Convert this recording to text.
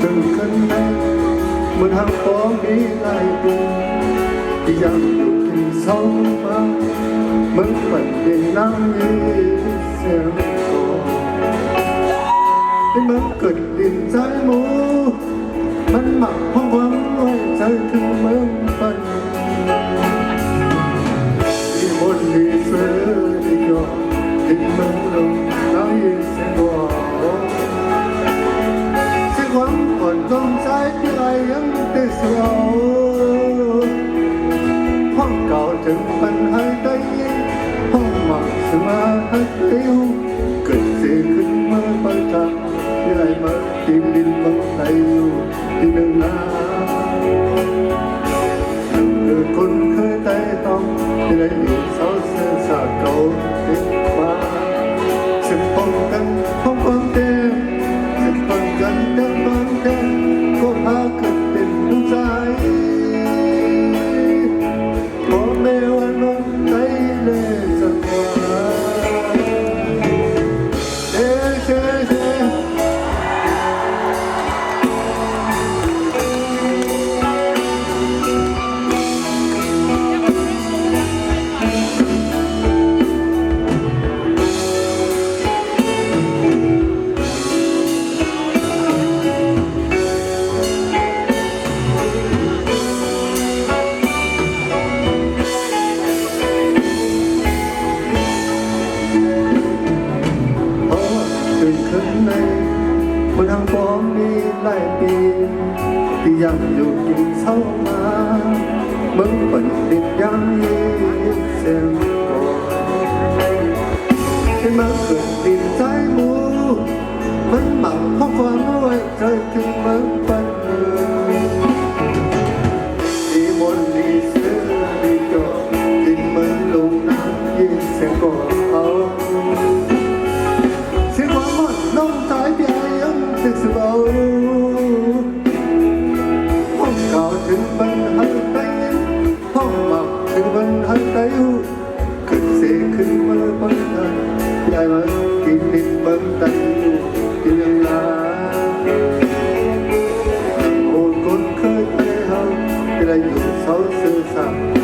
ถึงขึ้นในเหมือนหางฟองมีหลายปีที่ยังอยู่กินเศร้ามาเหมือนฝันเย็นน้ำยีเสียงโอที่มันเกิดดินใจหมูมันหมักห้องหวังไว้ใจถึงเมืองฝันที่บนดีเสือที่ยอดดินเมืองลงน้ำยีเสียงโอความอ่อนกำใจที่ไรยังได้สวาห้องเก่าถึงปัญหาได้ยินห้องหมักสมาหัดเลี้ยวเกิดเสียขึ้นเมื่อประจักษ์ที่ไรมาดินดินบังใจอยู่ที่หนึ่งนาเกิดคนเคยใจต้องที่ไรอยู่เศร้าเสียสาเก่าติดมาสิบป้องกันห้องความเต็มสิบป้องกันเดินบางแค่ก็พาเกิดเป็นผู้ใจพอเมื่อวันนั้นใจเลยสักวันเอ๊ะเอ๊ะเอ๊ะคนทางฟ้องมีหลายปีที่ยังอยู่กินเศร้ามาเมื่อปันติดยังยีเสียงก่อนที่มาเกิดติดใจหมูมันหมักข้อความไว้ใจถึงเมื่อปันเมืองที่มนดีเสือดีจอดดินเมืองลงน้ำยีเสียงก่อนเอาเสียงความมันน้องใจเดียวที่สบายห้องเก่าถึงบันหันไปห้องหมักถึงบันหันไปขึ้นเสียขึ้นมาบันหันยายมากินดินบันตันอยู่ที่ยังลาโอ้คนเคยไปหาที่ไรอยู่เสาเสือสัก